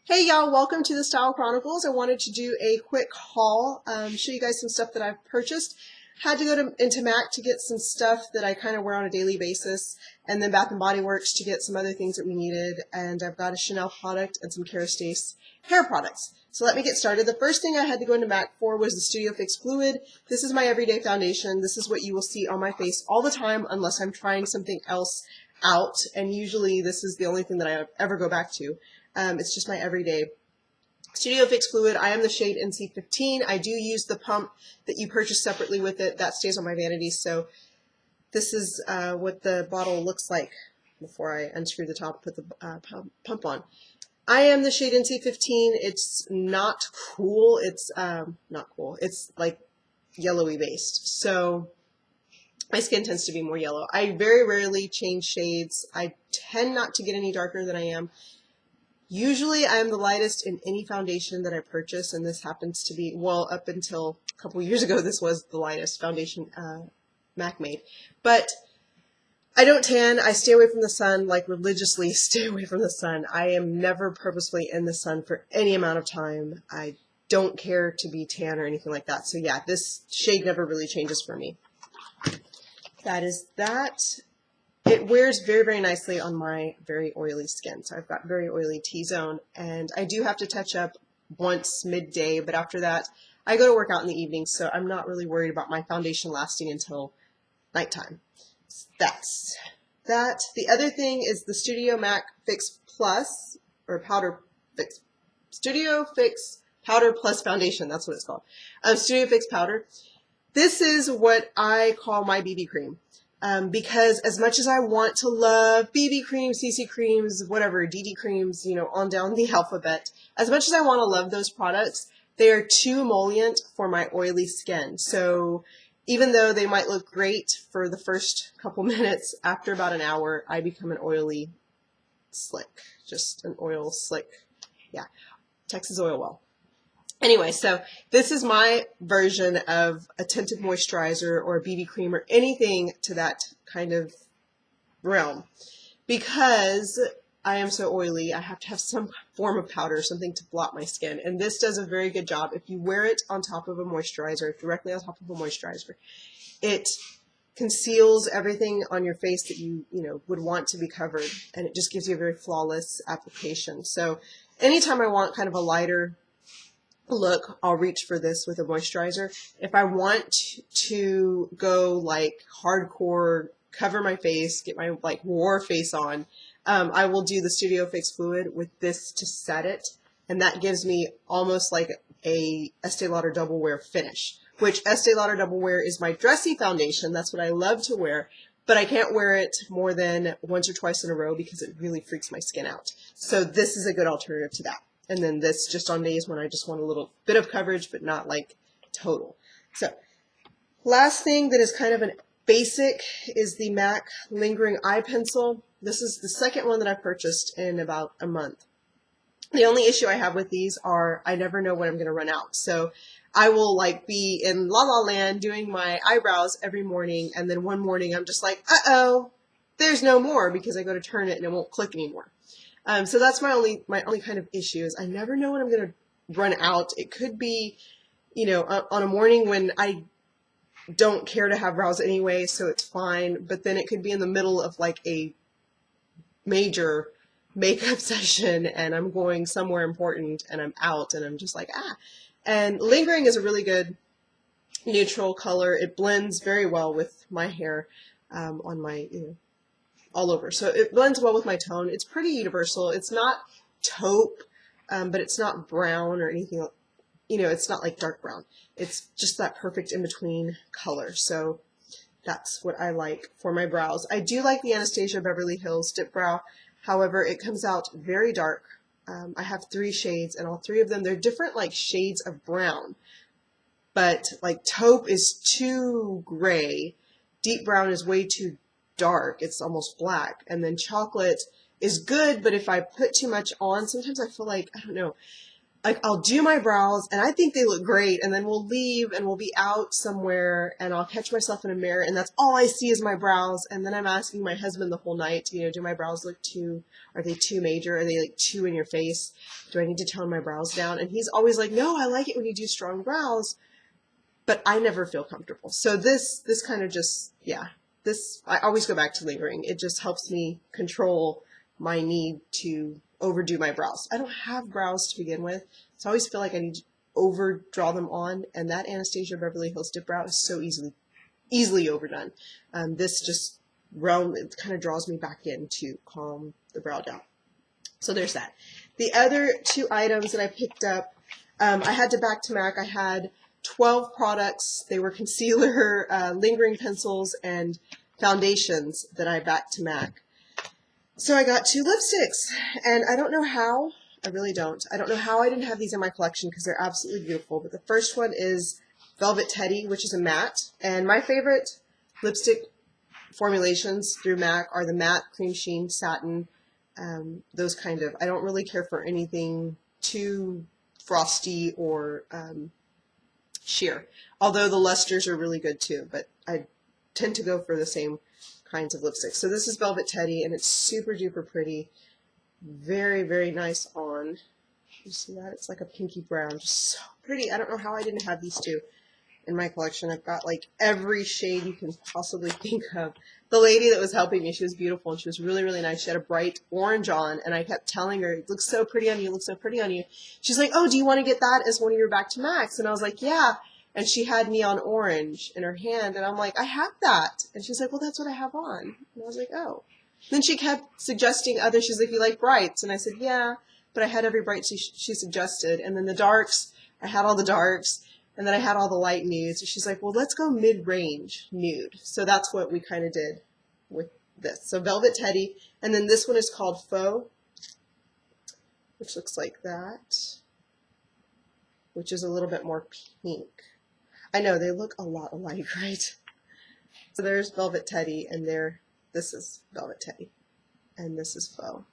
Hey y'all, welcome to the Style Chronicles. I wanted to do a quick haul, show you guys some stuff that I've purchased. Had to go into MAC to get some stuff that I kind of wear on a daily basis, and then Bath & Body Works to get some other things that we needed, and I've got a Chanel product and some Kerastase hair products. So let me get started. The first thing I had to go into MAC for was the Studio Fix Fluid. This is my everyday foundation. This is what you will see on my face all the time unless I'm trying something else out, and usually this is the only thing that I ever go back to. It's just my everyday Studio Fix Fluid. I am the shade NC15. I do use the pump that you purchase separately with it. That stays on my vanity. So this is what the bottle looks like before I unscrew the top and put the pump on. I am the shade NC15. It's not cool. It's not cool. It's like yellowy based. So my skin tends to be more yellow. I very rarely change shades. I tend not to get any darker than I am. Usually I am the lightest in any foundation that I purchase, and this happens to be, well, up until a couple years ago, this was the lightest foundation MAC made. But I don't tan. I stay away from the sun, like religiously stay away from the sun. I am never purposefully in the sun for any amount of time. I don't care to be tan or anything like that. So yeah, this shade never really changes for me. That is that. It wears very, very nicely on my very oily skin. So I've got very oily T-zone, and I do have to touch up once midday, but after that, I go to work out in the evening, so I'm not really worried about my foundation lasting until nighttime. That's that. The other thing is the Studio MAC Fix Plus, or Powder Fix, Studio Fix Powder Plus Foundation, that's what it's called. Studio Fix Powder. This is what I call my BB cream. Because as much as I want to love BB creams, CC creams, whatever, DD creams, you know, on down the alphabet, as much as I want to love those products, they are too emollient for my oily skin. So even though they might look great for the first couple minutes, after about an hour, I become an oily slick. Just an oil slick. Yeah, Texas Oil Well. Anyway, so this is my version of a tinted moisturizer or a BB cream or anything to that kind of realm. Because I am so oily, I have to have some form of powder, something to blot my skin. And this does a very good job. If you wear it on top of a moisturizer, directly on top of a moisturizer, it conceals everything on your face that you would want to be covered. And it just gives you a very flawless application. So anytime I want kind of a lighter look, I'll reach for this with a moisturizer. If I want to go like hardcore, cover my face, get my like war face on, I will do the Studio Fix Fluid with this to set it, and that gives me almost like a Estee Lauder Double Wear finish, which Estee Lauder Double Wear is my dressy foundation. That's what I love to wear, but I can't wear it more than once or twice in a row because it really freaks my skin out. So this is a good alternative to that. And then this just on days when I just want a little bit of coverage, but not like total. So last thing that is kind of an basic is the MAC Lingering Eye Pencil. This is the second one that I purchased in about a month. The only issue I have with these are I never know when I'm going to run out. So I will like be in La La Land doing my eyebrows every morning, and then one morning I'm just like, uh-oh, there's no more, because I go to turn it and it won't click anymore. So that's my only kind of issue is I never know when I'm going to run out. It could be, you know, on a morning when I don't care to have brows anyway, so it's fine. But then it could be in the middle of like a major makeup session and I'm going somewhere important and I'm out and I'm just like, ah. And Lingering is a really good neutral color. It blends very well with my hair on my, all over. So it blends well with my tone. It's pretty universal. It's not taupe, but it's not brown or anything. It's not like dark brown. It's just that perfect in-between color. So that's what I like for my brows. I do like the Anastasia Beverly Hills Dip Brow. However, it comes out very dark. I have 3 shades, and all 3 of them, they're different like shades of brown. But like taupe is too gray. Deep brown is way too dark. It's almost black. And then chocolate is good, but if I put too much on, sometimes I feel like, I don't know, like I'll do my brows and I think they look great, and then we'll leave and we'll be out somewhere and I'll catch myself in a mirror and that's all I see is my brows, and then I'm asking my husband the whole night, do my brows look are they too major? Are they like too in your face? Do I need to tone my brows down? And he's always like, no, I like it when you do strong brows, but I never feel comfortable. So this kind of just, yeah, I always go back to lingering. It just helps me control my need to overdo my brows. I don't have brows to begin with, so I always feel like I need to overdraw them on, and that Anastasia Beverly Hills dip brow is so easily overdone. This just it kind of draws me back in to calm the brow down. So there's that. The other two items that I picked up, I had to back to MAC. I had 12 products. They were concealer, lingering pencils, and foundations that I backed to MAC. So I got 2 lipsticks, and I don't know how, I really don't. I don't know how I didn't have these in my collection because they're absolutely beautiful. But the first one is Velvet Teddy, which is a matte. And my favorite lipstick formulations through MAC are the matte, cream sheen, satin, those kind of. I don't really care for anything too frosty or sheer. Although the lusters are really good too, but I tend to go for the same kinds of lipsticks. So this is Velvet Teddy, and it's super duper pretty. Very, very nice on. You see that? It's like a pinky brown. Just so pretty. I don't know how I didn't have these two in my collection. I've got like every shade you can possibly think of. The lady that was helping me, she was beautiful, and she was really, really nice. She had a bright orange on, and I kept telling her, it looks so pretty on you, it looks so pretty on you. She's like, oh, do you want to get that as one of your back to Macs? And I was like, yeah. And she had neon orange in her hand, and I'm like, I have that. And she's like, well, that's what I have on. And I was like, oh. Then she kept suggesting others. She's like, you like brights? And I said, yeah, but I had every bright she suggested. And then the darks, I had all the darks, and then I had all the light nudes. And she's like, well, let's go mid-range nude. So that's what we kind of did with this. So Velvet Teddy, and then this one is called Faux, which looks like that, which is a little bit more pink. I know, they look a lot alike, right? So there's Velvet Teddy, and this is Velvet Teddy, and this is Faux.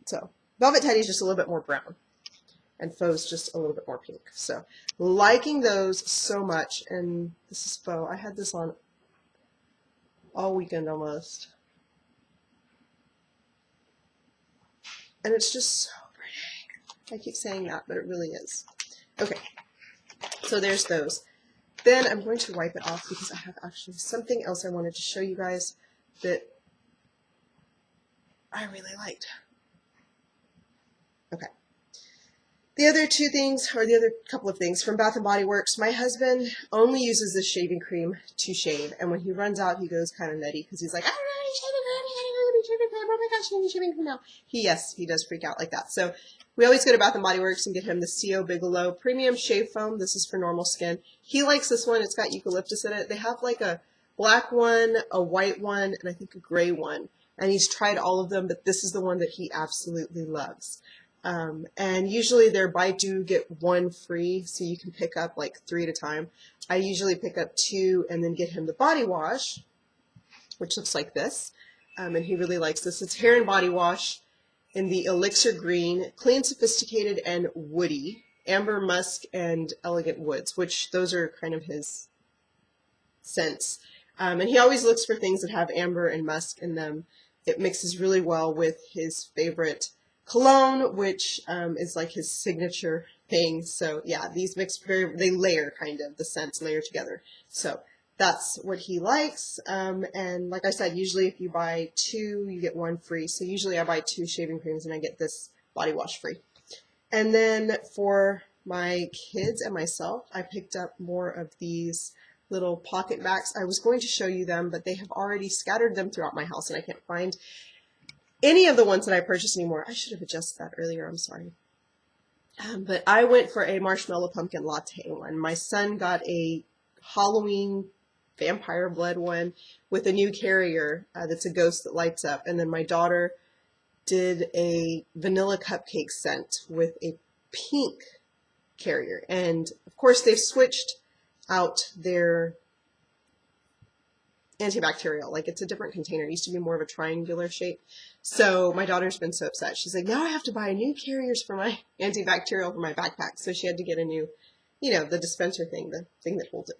So Velvet Teddy is just a little bit more brown, and Faux is just a little bit more pink. So liking those so much, and this is Faux. I had this on all weekend almost, and it's just so pretty. I keep saying that, but it really is. Okay. So there's those. Then I'm going to wipe it off because I have actually something else I wanted to show you guys that I really liked. Okay. The other two things, or the other couple of things from Bath & Body Works, my husband only uses this shaving cream to shave, and when he runs out, he goes kind of nutty because he's like, I don't know any shaving cream, I don't know any shaving cream, oh my gosh, I need shaving cream now. Yes, he does freak out like that. So we always go to Bath & Body Works and get him the CO Bigelow Premium Shave Foam. This is for normal skin. He likes this one. It's got eucalyptus in it. They have like a black one, a white one, and I think a gray one. And he's tried all of them, but this is the one that he absolutely loves. And usually they're buy two, get one free, so you can pick up like 3 at a time. I usually pick up 2 and then get him the body wash, which looks like this. And he really likes this. It's hair and body wash in the Elixir Green, Clean, Sophisticated, and Woody, Amber, Musk, and Elegant Woods, which those are kind of his scents. And he always looks for things that have amber and musk in them. It mixes really well with his favorite cologne, which is like his signature thing. So yeah, these mix they layer kind of, the scents layer together. So that's what he likes. And like I said, usually if you buy 2, you get 1 free. So usually I buy 2 shaving creams and I get this body wash free. And then for my kids and myself, I picked up more of these little pocket backs. I was going to show you them, but they have already scattered them throughout my house and I can't find any of the ones that I purchased anymore. I should have adjusted that earlier, I'm sorry. But I went for a marshmallow pumpkin latte one. My son got a Halloween vampire blood one with a new carrier that's a ghost that lights up. And then my daughter did a vanilla cupcake scent with a pink carrier. And of course they've switched out their antibacterial. Like, it's a different container. It used to be more of a triangular shape. So my daughter's been so upset. She's like, now I have to buy new carriers for my antibacterial for my backpack. So she had to get a new, you know, the dispenser thing, the thing that holds it.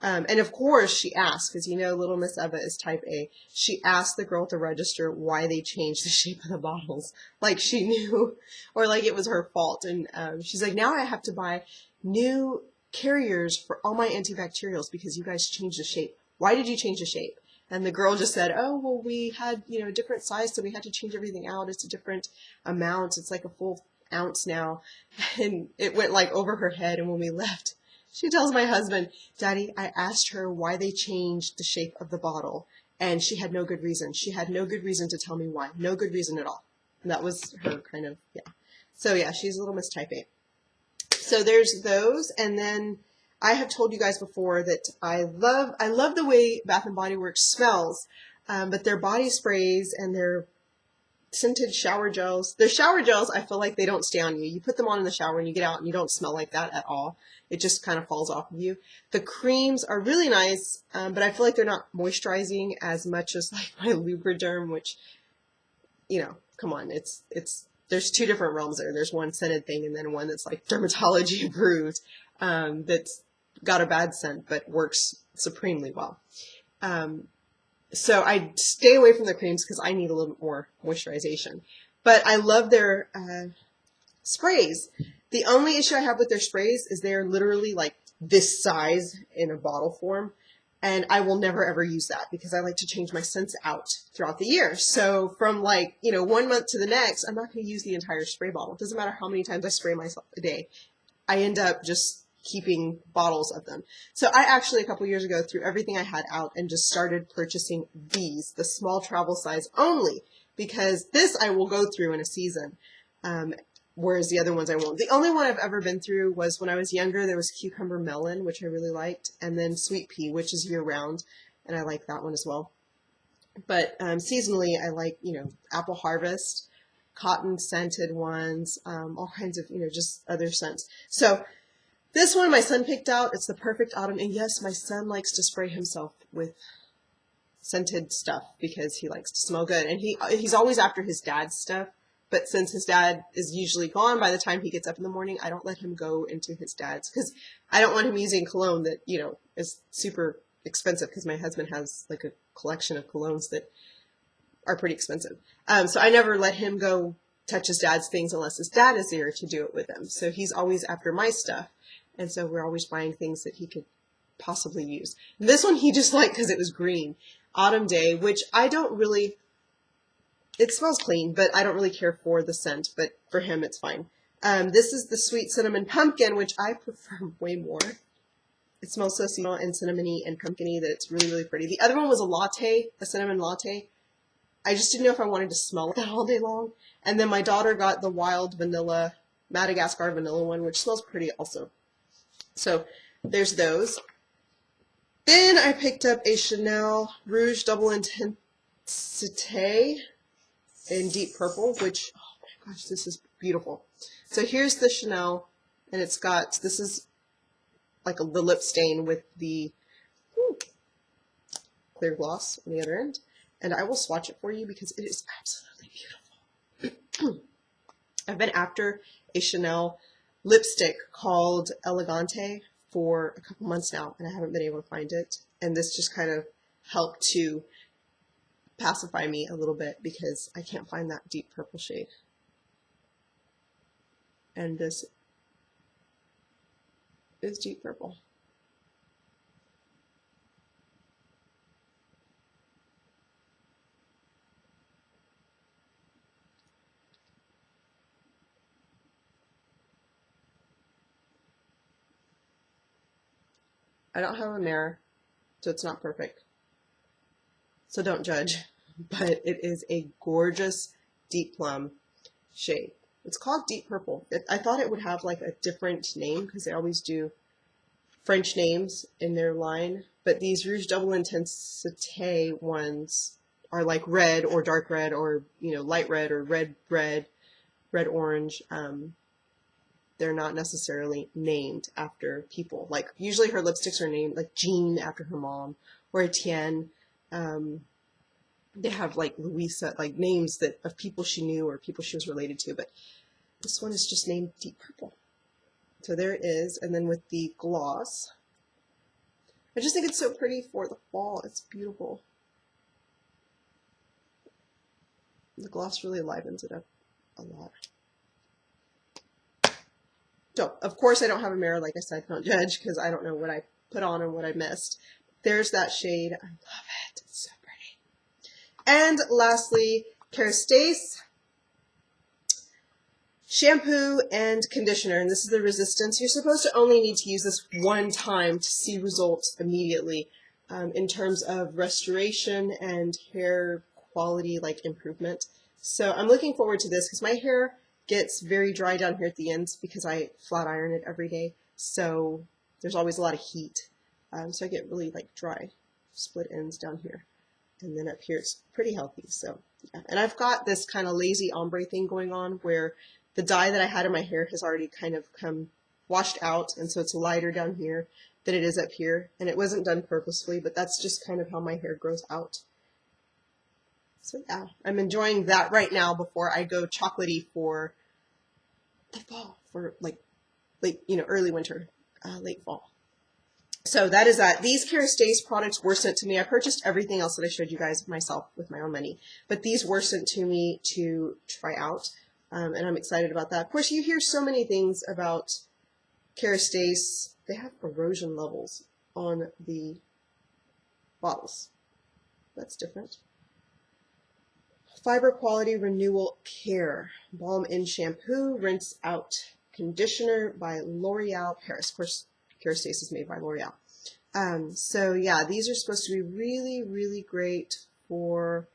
And of course she asked, because you know little Miss Eva is type A, she asked the girl at the register why they changed the shape of the bottles. Like she knew, or like it was her fault. And she's like, now I have to buy new carriers for all my antibacterials because you guys changed the shape. Why did you change the shape? And the girl just said, oh, well, we had, you know, a different size, so we had to change everything out. It's a different amount. It's like a full ounce now. And it went like over her head. And when we left, she tells my husband, Daddy, I asked her why they changed the shape of the bottle, and she had no good reason. She had no good reason to tell me why. No good reason at all. And that was her kind of, yeah. So yeah, she's a little Miss Type A. So there's those, and then I have told you guys before that I love the way Bath & Body Works smells, but their body sprays and their scented shower gels. Their shower gels, I feel like they don't stay on you. You put them on in the shower and you get out and you don't smell like that at all. It just kind of falls off of you. The creams are really nice, but I feel like they're not moisturizing as much as like my Lubriderm, which, you know, come on, there's two different realms there. There's one scented thing and then one that's like dermatology approved, that's got a bad scent but works supremely well. So I stay away from the creams because I need a little bit more moisturization. But I love their sprays. The only issue I have with their sprays is they're literally like this size in a bottle form. And I will never ever use that because I like to change my scents out throughout the year. So from like, you know, 1 month to the next, I'm not going to use the entire spray bottle. It doesn't matter how many times I spray myself a day. I end up just keeping bottles of them. So I actually a couple years ago threw everything I had out and just started purchasing these, the small travel size only, because this I will go through in a season, whereas the other ones I won't. The only one I've ever been through was when I was younger. There was cucumber melon, which I really liked, and then sweet pea, which is year round, and I like that one as well. But seasonally, I like, you know, apple harvest, cotton scented ones, all kinds of, you know, just other scents. So this one my son picked out. It's the perfect autumn. And yes, my son likes to spray himself with scented stuff because he likes to smell good. And he's always after his dad's stuff. But since his dad is usually gone by the time he gets up in the morning, I don't let him go into his dad's because I don't want him using cologne that, you know, is super expensive because my husband has like a collection of colognes that are pretty expensive. So I never let him go touch his dad's things unless his dad is there to do it with him. So he's always after my stuff. And so we're always buying things that he could possibly use. And this one he just liked because it was green. Autumn Day, which I don't really, it smells clean, but I don't really care for the scent. But for him, it's fine. This is the Sweet Cinnamon Pumpkin, which I prefer way more. It smells so seasonal and cinnamony and pumpkin-y that it's really, really pretty. The other one was a latte, a cinnamon latte. I just didn't know if I wanted to smell that all day long. And then my daughter got the wild vanilla, Madagascar vanilla one, which smells pretty also. So there's those. Then I picked up a Chanel Rouge Double Intensite in deep purple, which, oh my gosh, this is beautiful. So here's the Chanel, and it's got, this is like the lip stain with the clear gloss on the other end. And I will swatch it for you because it is absolutely beautiful. I've been after a Chanel lipstick called Elegante for a couple months now, and I haven't been able to find it. And this just kind of helped to pacify me a little bit because I can't find that deep purple shade. And this is deep purple. I don't have a mirror, so it's not perfect. So don't judge, but it is a gorgeous deep plum shade. It's called Deep Purple. I thought it would have like a different name because they always do French names in their line, but these Rouge Double Intensite ones are like red or dark red or, you know, light red or red orange. They're not necessarily named after people. Like usually her lipsticks are named like Jean after her mom or Etienne. They have like Louisa, like names that of people she knew or people she was related to, but this one is just named Deep Purple. So there it is, and then with the gloss, I just think it's so pretty for the fall. It's beautiful. The gloss really livens it up a lot. So, of course, I don't have a mirror, like I said, don't judge, because I don't know what I put on and what I missed. There's that shade. I love it. It's so pretty. And lastly, Kerastase shampoo and conditioner, and this is the Resistance. You're supposed to only need to use this one time to see results immediately in terms of restoration and hair quality, like improvement. So I'm looking forward to this because my hair gets very dry down here at the ends because I flat iron it every day. So there's always a lot of heat. So I get really like dry split ends down here. And then up here it's pretty healthy. So yeah. And I've got this kind of lazy ombre thing going on where the dye that I had in my hair has already kind of come washed out, and so it's lighter down here than it is up here. And it wasn't done purposefully, but that's just kind of how my hair grows out. So yeah, I'm enjoying that right now before I go chocolatey for the fall, for like late, early winter, late fall. So that is that. These Kerastase products were sent to me. I purchased everything else that I showed you guys myself with my own money, but these were sent to me to try out. And I'm excited about that. Of course, you hear so many things about Kerastase. They have erosion levels on the bottles. That's different. Fiber Quality Renewal Care. Balm in Shampoo, Rinse Out Conditioner by L'Oreal Paris. Of course, Kerastase is made by L'Oreal. So yeah, these are supposed to be really, really great for,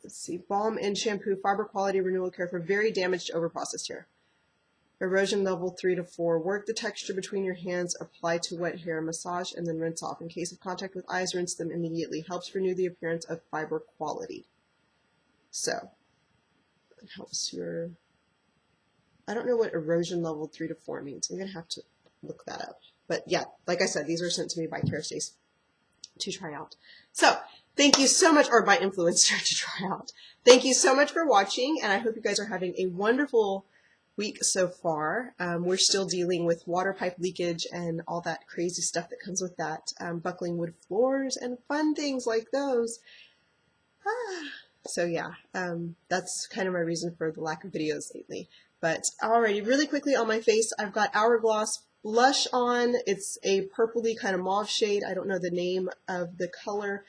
let's see, Balm in Shampoo, Fiber Quality Renewal Care for very damaged, overprocessed hair. Erosion level 3 to 4. Work the texture between your hands, apply to wet hair, massage, and then rinse off. In case of contact with eyes, rinse them immediately. Helps renew the appearance of fiber quality. So, it helps your, I don't know what erosion level 3 to 4 means. I'm going to have to look that up. But yeah, like I said, these are sent to me by Kerastase to try out. So, thank you so much, or by Influenster to try out. Thank you so much for watching, and I hope you guys are having a wonderful week so far. We're still dealing with water pipe leakage and all that crazy stuff that comes with that, buckling wood floors and fun things like those. So yeah, that's kind of my reason for the lack of videos lately. But alrighty, really quickly on my face, I've got Hourglass blush on. It's a purpley kind of mauve shade. I don't know the name of the color,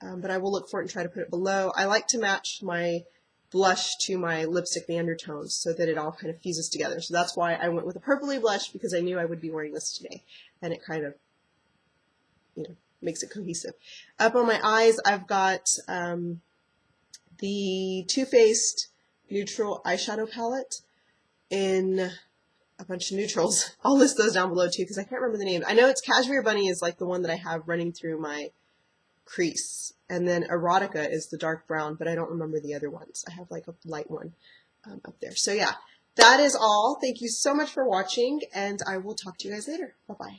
but I will look for it and try to put it below. I like to match my blush to my lipstick, the undertones, so that it all kind of fuses together. So that's why I went with a purpley blush, because I knew I would be wearing this today, and it kind of, makes it cohesive. Up on my eyes, I've got the Too Faced Neutral Eyeshadow Palette in a bunch of neutrals. I'll list those down below too, because I can't remember the name. I know it's Cashmere Bunny is like the one that I have running through my crease, and then Erotica is the dark brown, but I don't remember the other ones. I have like a light one up there. So yeah, that is all. Thank you so much for watching, and I will talk to you guys later. Bye-bye.